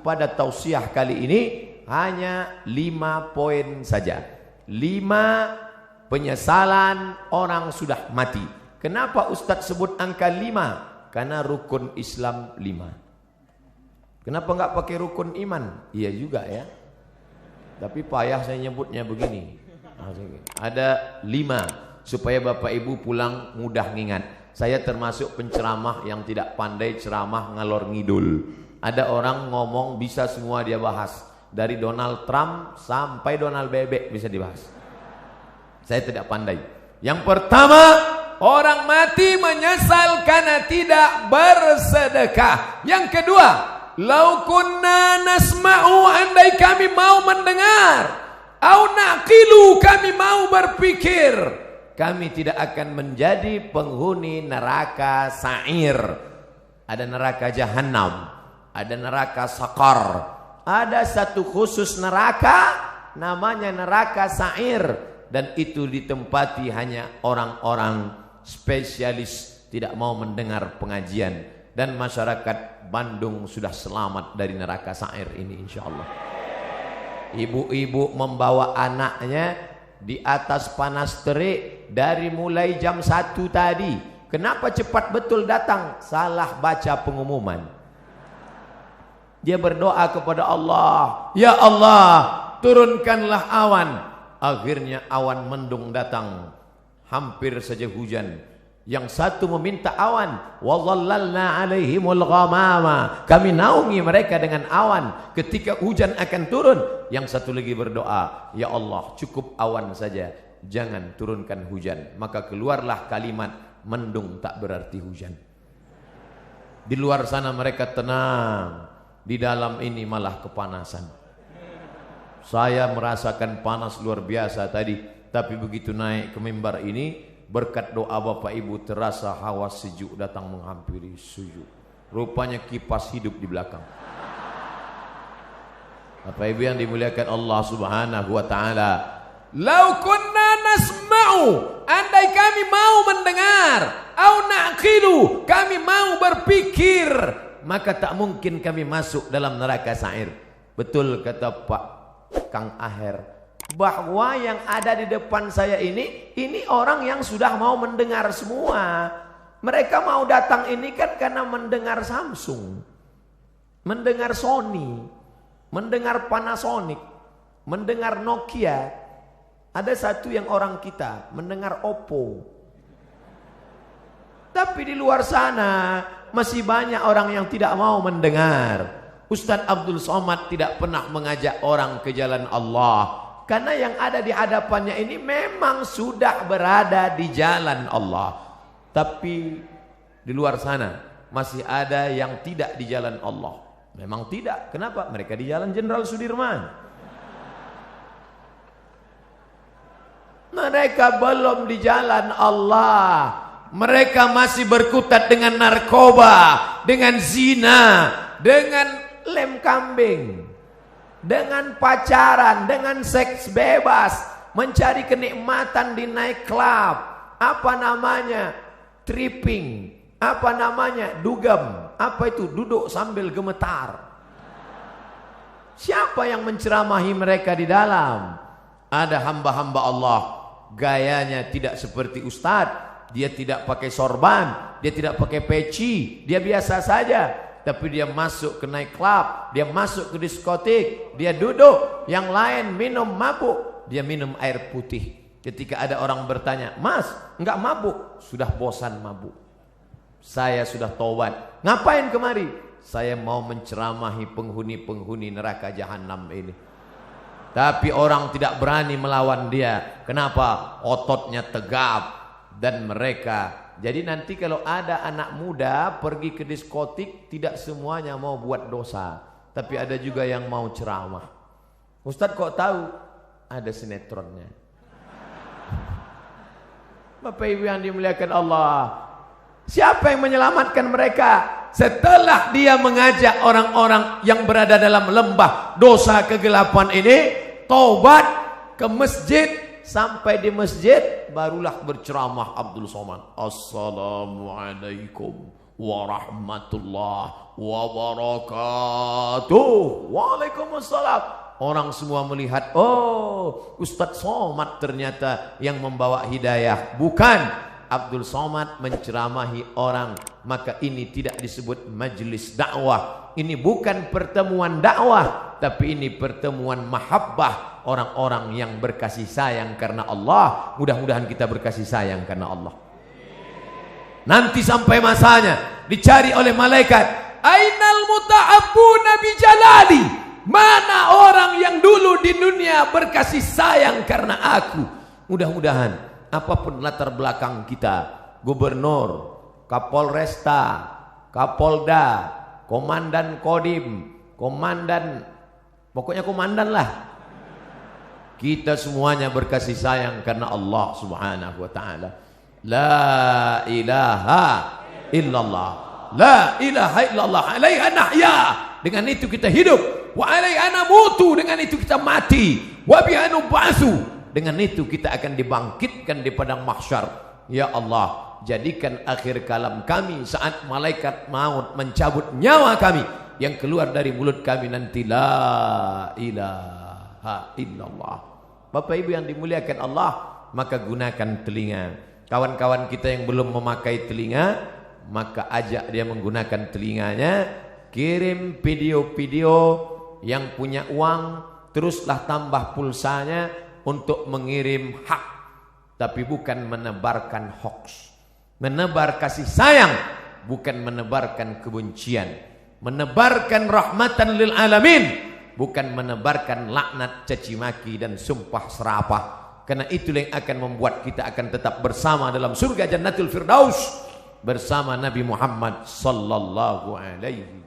pada tausiah kali ini hanya 5 poin saja. 5 penyesalan orang sudah mati. Kenapa Ustadz sebut angka 5? Karena rukun Islam 5. Kenapa enggak pakai rukun iman? Iya juga ya. Tapi payah saya nyebutnya begini. Ada 5 supaya Bapak Ibu pulang mudah ngingat. Saya termasuk penceramah yang tidak pandai ceramah ngalor ngidul. Ada orang ngomong bisa semua dia bahas. Dari Donald Trump sampai Donald Bebek bisa dibahas. Saya tidak pandai. Yang pertama, orang mati menyesal karena tidak bersedekah. Yang kedua, lau kunna nasma'u, andai kami mau mendengar, au naqilu, kami mau berpikir, kami tidak akan menjadi penghuni neraka sa'ir. Ada neraka jahanam, ada neraka sakar, ada satu khusus neraka namanya neraka sa'ir, dan itu ditempati hanya orang-orang spesialis tidak mau mendengar pengajian. Dan masyarakat Bandung sudah selamat dari neraka sa'ir ini insyaallah. Ibu-ibu membawa anaknya di atas panas terik dari mulai jam 1 tadi. Kenapa cepat betul datang? Salah baca pengumuman. Dia berdoa kepada Allah, ya Allah, turunkanlah awan. Akhirnya awan mendung datang, hampir saja hujan. Yang satu meminta awan, wa dhallalna 'alaihimul ghamama, kami naungi mereka dengan awan ketika hujan akan turun. Yang satu lagi berdoa, ya Allah, cukup awan saja, jangan turunkan hujan. Maka keluarlah kalimat, mendung tak berarti hujan. Di luar sana mereka tenang, di dalam ini malah kepanasan. Saya merasakan panas luar biasa tadi, tapi begitu naik ke mimbar ini, berkat doa Bapak Ibu terasa hawa sejuk datang menghampiri sejuk. Rupanya kipas hidup di belakang. Bapak Ibu yang dimuliakan Allah Subhanahu wa taala, lau kunna nasma'u, andai kami mau mendengar, au naqilu, kami mau berpikir, maka tak mungkin kami masuk dalam neraka sa'ir. Betul kata Pak Kang Aher, bahwa yang ada di depan saya ini orang yang sudah mau mendengar semua. Mereka mau datang ini kan karena mendengar Samsung, mendengar Sony, mendengar Panasonic, mendengar Nokia. Ada satu yang orang kita mendengar Oppo. Tapi di luar sana masih banyak orang yang tidak mau mendengar. Ustadz Abdul Somad tidak pernah mengajak orang ke jalan Allah, karena yang ada di hadapannya ini memang sudah berada di jalan Allah. Tapi di luar sana masih ada yang tidak di jalan Allah. Memang tidak. Kenapa? Mereka di jalan Jenderal Sudirman. Mereka belum di jalan Allah. Mereka masih berkutat dengan narkoba, dengan zina, dengan lem kambing, dengan pacaran, dengan seks bebas, mencari kenikmatan di nightclub, apa namanya, tripping, apa namanya, dugem, apa itu, duduk sambil gemetar. Siapa yang menceramahi mereka di dalam? Ada hamba-hamba Allah, gayanya tidak seperti ustadz, dia tidak pakai sorban, dia tidak pakai peci, dia biasa saja. Tapi dia masuk ke nightclub, dia masuk ke diskotik, dia duduk, yang lain minum mabuk, dia minum air putih. Ketika ada orang bertanya, Mas, enggak mabuk? Sudah bosan mabuk. Saya sudah taubat. Ngapain kemari? Saya mau menceramahi penghuni-penghuni neraka jahanam ini. Tapi orang tidak berani melawan dia. Kenapa? Ototnya tegap. Dan mereka, jadi nanti kalau ada anak muda pergi ke diskotik, tidak semuanya mau buat dosa, tapi ada juga yang mau ceramah. Ustadz kok tahu? Ada sinetronnya. Bapak Ibu yang dimuliakan Allah, siapa yang menyelamatkan mereka? Setelah dia mengajak orang-orang yang berada dalam lembah dosa kegelapan ini taubat ke masjid. Sampai di masjid barulah berceramah Abdul Somad. Assalamualaikum warahmatullahi wabarakatuh. Waalaikumsalam. Orang semua melihat, oh Ustadz Somad ternyata yang membawa hidayah. Bukan, Abdul Somad menceramahi orang. Maka ini tidak disebut majelis dakwah. Ini bukan pertemuan dakwah, tapi ini pertemuan mahabbah, orang-orang yang berkasih sayang karena Allah. Mudah-mudahan kita berkasih sayang karena Allah. Nanti sampai masanya dicari oleh malaikat, ainal muta'abbuna bi jalali. Mana orang yang dulu di dunia berkasih sayang karena aku. Mudah-mudahan apapun latar belakang kita, gubernur, kapolresta, kapolda, komandan kodim, komandan, pokoknya komandan lah, kita semuanya berkasih sayang karena Allah subhanahu wa ta'ala. La ilaha illallah, la ilaha illallah, alaiha nahya, dengan itu kita hidup, wa alaiha namutu, dengan itu kita mati, wa biha nub'atsu, dengan itu kita akan dibangkitkan di padang mahsyar. Ya Allah, jadikan akhir kalam kami saat malaikat maut mencabut nyawa kami, yang keluar dari mulut kami nanti la ilaha illallah. Bapak Ibu yang dimuliakan Allah, maka gunakan telinga. Kawan-kawan kita yang belum memakai telinga, maka ajak dia menggunakan telinganya. Kirim video-video, yang punya uang teruslah tambah pulsanya untuk mengirim hak, tapi bukan menebarkan hoax. Menebar kasih sayang, bukan menebarkan kebencian. Menebarkan rahmatan lil alamin, bukan menebarkan laknat, caci maki dan sumpah serapah. Karena itulah yang akan membuat kita akan tetap bersama dalam surga Jannatul Firdaus bersama Nabi Muhammad sallallahu alaihi